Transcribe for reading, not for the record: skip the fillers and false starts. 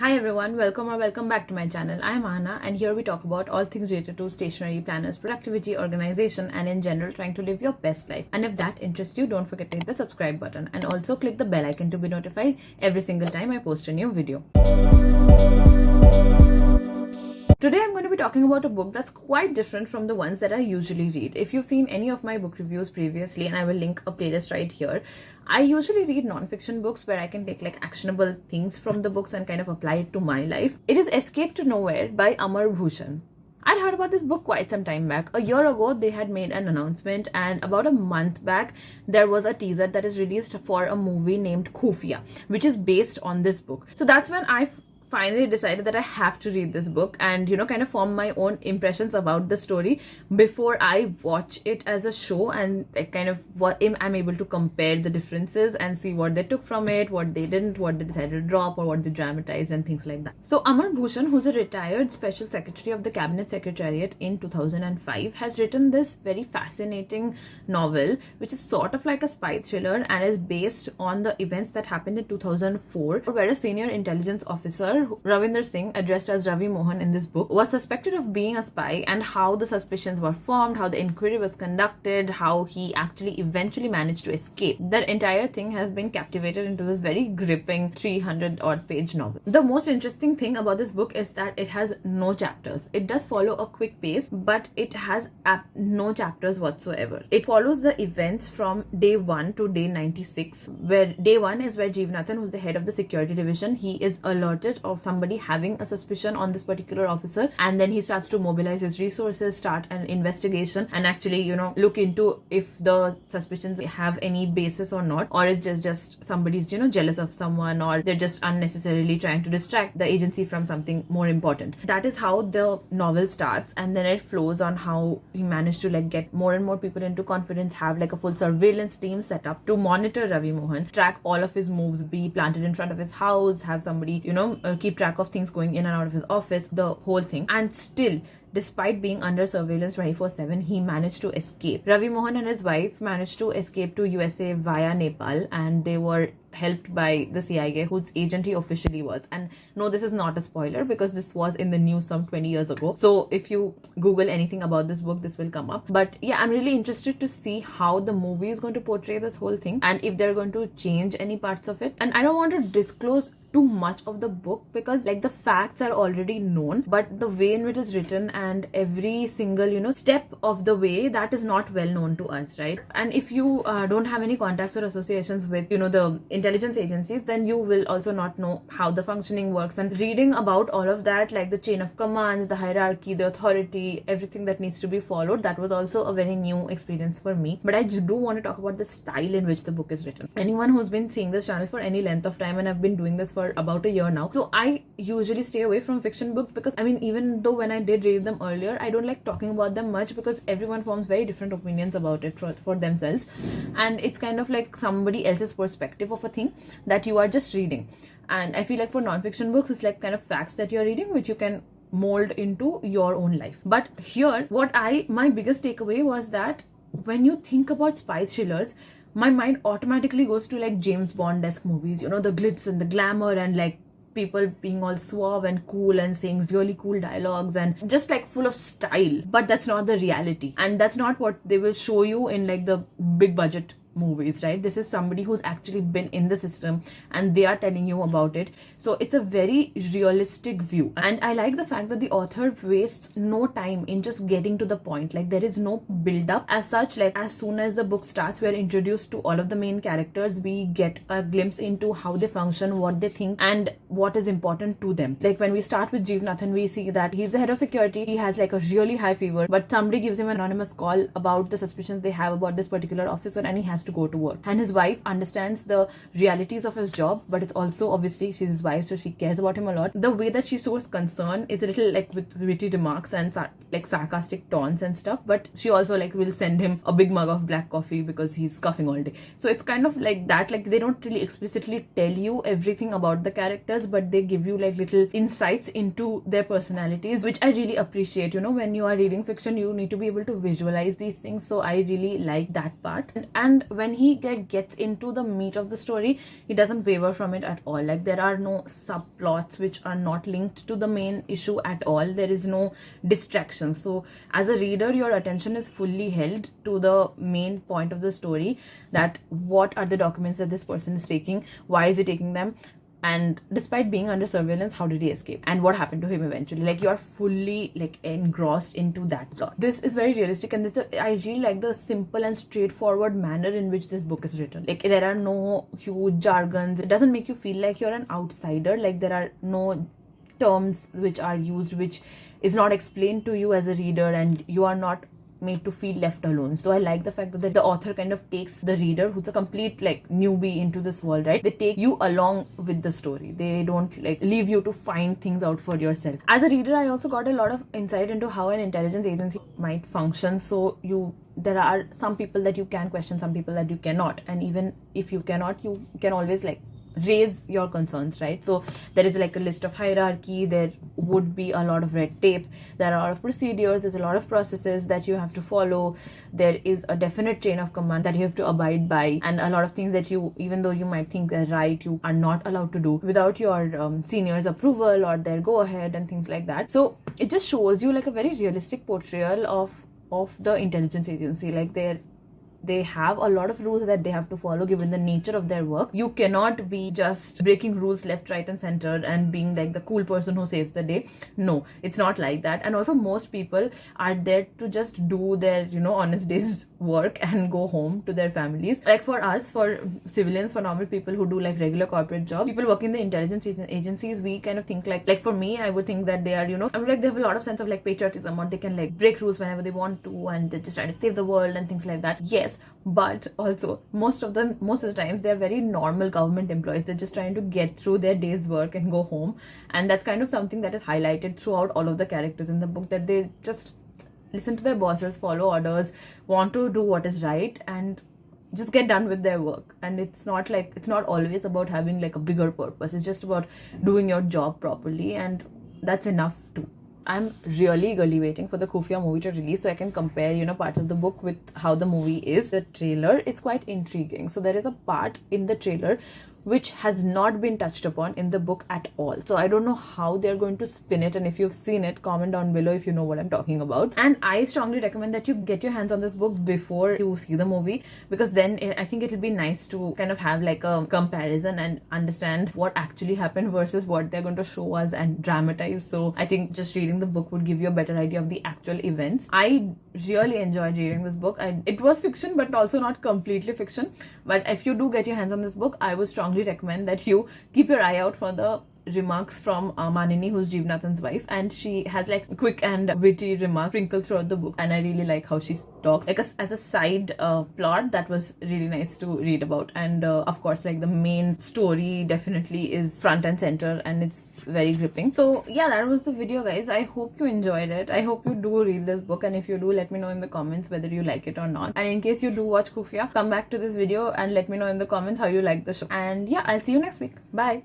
Hi everyone, welcome back to my channel. I am Ahana and here we talk about all things related to stationery, planners, productivity, organization and in general trying to live your best life. And if that interests you, don't forget to hit the subscribe button and also click the bell icon to be notified every single time I post a new video. Today I'm going to be talking about a book that's quite different from the ones that I usually read. If you've seen any of my book reviews previously, and I will link a playlist right here, I usually read non-fiction books where I can take like actionable things from the books and kind of apply it to my life. It is Escape to Nowhere by Amar Bhushan. I'd heard about this book quite some time back. A year ago, they had made an announcement, and about a month back, there was a teaser that is released for a movie named Khufiya, which is based on this book. So that's when I finally decided that I have to read this book and kind of form my own impressions about the story before I watch it as a show, and kind of what I'm able to compare the differences and see what they took from it, what they didn't, what they decided to drop, or what they dramatized and things like that. So Amar Bhushan, who's a retired special secretary of the Cabinet Secretariat in 2005, has written this very fascinating novel which is sort of like a spy thriller and is based on the events that happened in 2004, where a senior intelligence officer, Ravinder Singh, addressed as Ravi Mohan in this book, was suspected of being a spy, and how the suspicions were formed, how the inquiry was conducted, how he actually eventually managed to escape. The entire thing has been captivated into this very gripping 300 odd page novel. The most interesting thing about this book is that it has no chapters. It does follow a quick pace, but it has no chapters whatsoever. It follows the events from day 1 to day 96, where day 1 is where Jeevanathan, who's the head of the security division, he is alerted of somebody having a suspicion on this particular officer, and then he starts to mobilize his resources, start an investigation, and actually look into if the suspicions have any basis or not, or it's just somebody's jealous of someone, or they're just unnecessarily trying to distract the agency from something more important. That is how the novel starts, and then it flows on how he managed to get more and more people into confidence, have a full surveillance team set up to monitor Ravi Mohan, track all of his moves, be planted in front of his house, have somebody keep track of things going in and out of his office, the whole thing. And still, despite being under surveillance 24/7, he managed to escape. Ravi Mohan and his wife managed to escape to USA via Nepal, and they were helped by the CIA, whose agent he officially was. And no, this is not a spoiler because this was in the news some 20 years ago. So if you Google anything about this book, this will come up. But yeah, I'm really interested to see how the movie is going to portray this whole thing, and if they're going to change any parts of it. And I don't want to disclose too much of the book because the facts are already known, but the way in which it is written and every single step of the way, that is not well known to us, right? And if you don't have any contacts or associations with the intelligence agencies, then you will also not know how the functioning works. And reading about all of that, the chain of commands, the hierarchy, the authority, everything that needs to be followed, that was also a very new experience for me. But I do want to talk about the style in which the book is written. Anyone who's been seeing this channel for any length of time, and I've been doing this for about a year now, so I usually stay away from fiction books because even though when I did read them earlier, I don't like talking about them much because everyone forms very different opinions about it for themselves, and it's kind of like somebody else's perspective of a thing that you are just reading. And I feel like for non-fiction books, it's kind of facts that you're reading which you can mold into your own life. But here, my biggest takeaway was that when you think about spy thrillers, my mind automatically goes to James Bond-esque movies, the glitz and the glamour and people being all suave and cool and saying really cool dialogues and just full of style. But that's not the reality, and that's not what they will show you in the big budget movies, right? This is somebody who's actually been in the system and they are telling you about it. So it's a very realistic view, and I like the fact that the author wastes no time in just getting to the point. There is no build up as such. As soon as the book starts, we are introduced to all of the main characters. We get a glimpse into how they function, what they think, and what is important to them. When we start with Jeevanathan, we see that he's the head of security. He has a really high fever, but somebody gives him an anonymous call about the suspicions they have about this particular officer, and he has to go to work. And his wife understands the realities of his job, but it's also obviously she's his wife, so she cares about him a lot. The way that she shows concern is a little with witty remarks and sarcastic taunts and stuff, but she also will send him a big mug of black coffee because he's coughing all day. So it's kind of that. They don't really explicitly tell you everything about the characters, but they give you little insights into their personalities, which I really appreciate. When you are reading fiction, you need to be able to visualize these things, so I really like that part. And when he gets into the meat of the story, he doesn't waver from it at all. Like, there are no subplots which are not linked to the main issue at all. There is no distraction. So as a reader, your attention is fully held to the main point of the story, that what are the documents that this person is taking, why is he taking them, and despite being under surveillance, how did he escape, and what happened to him eventually. Like, you are fully like engrossed into that plot. This is very realistic, and I really like the simple and straightforward manner in which this book is written. Like, there are no huge jargons. It doesn't make you feel like you're an outsider. Like, there are no terms which are used which is not explained to you as a reader, and you are not made to feel left alone. So I like the fact that the author kind of takes the reader, who's a complete like newbie into this world, right? They take you along with the story. They don't like leave you to find things out for yourself. As a reader, I also got a lot of insight into how an intelligence agency might function. So there are some people that you can question, some people that you cannot, and even if you cannot, you can always like raise your concerns, right? So there is like a list of hierarchy, there would be a lot of red tape, there are a lot of procedures, there's a lot of processes that you have to follow, there is a definite chain of command that you have to abide by, and a lot of things that you, even though you might think they're right, you are not allowed to do without your seniors' approval or their go ahead and things like that. So it just shows you like a very realistic portrayal of the intelligence agency. Like, they have a lot of rules that they have to follow given the nature of their work. You cannot be just breaking rules left, right and center and being like the cool person who saves the day. No, it's not like that. And also, most people are there to just do their, honest day's work and go home to their families. Like, for us, for civilians, for normal people who do like regular corporate jobs, people working in the intelligence agencies, we kind of think like for me, I would think that they are, I would like they have a lot of sense of like patriotism, or they can like break rules whenever they want to, and they're just trying to save the world and things like that. Yes, but also most of the times they're very normal government employees. They're just trying to get through their day's work and go home, and that's kind of something that is highlighted throughout all of the characters in the book, that they just listen to their bosses, follow orders, want to do what is right, and just get done with their work. And it's not always about having like a bigger purpose. It's just about doing your job properly, and that's enough too. I'm really eagerly waiting for the Khufiya movie to release so I can compare, parts of the book with how the movie is. The trailer is quite intriguing. So there is a part in the trailer which has not been touched upon in the book at all. So I don't know how they're going to spin it, and if you've seen it, comment down below if you know what I'm talking about. And I strongly recommend that you get your hands on this book before you see the movie, because then I think it'll be nice to kind of have like a comparison and understand what actually happened versus what they're going to show us and dramatize. So I think just reading the book would give you a better idea of the actual events. I really enjoyed reading this book. It was fiction, but also not completely fiction. But if you do get your hands on this book, I would strongly recommend that you keep your eye out for the remarks from Manini, who's Jeevnathan's wife, and she has like quick and witty remarks sprinkled throughout the book, and I really like how she talks like as a side plot. That was really nice to read about. And of course, like, the main story definitely is front and center, and it's very gripping. So yeah, that was the video, guys. I hope you enjoyed it. I hope you do read this book, and if you do, let me know in the comments whether you like it or not. And in case you do watch Khufiya, come back to this video and let me know in the comments how you like the show. And yeah, I'll see you next week. Bye.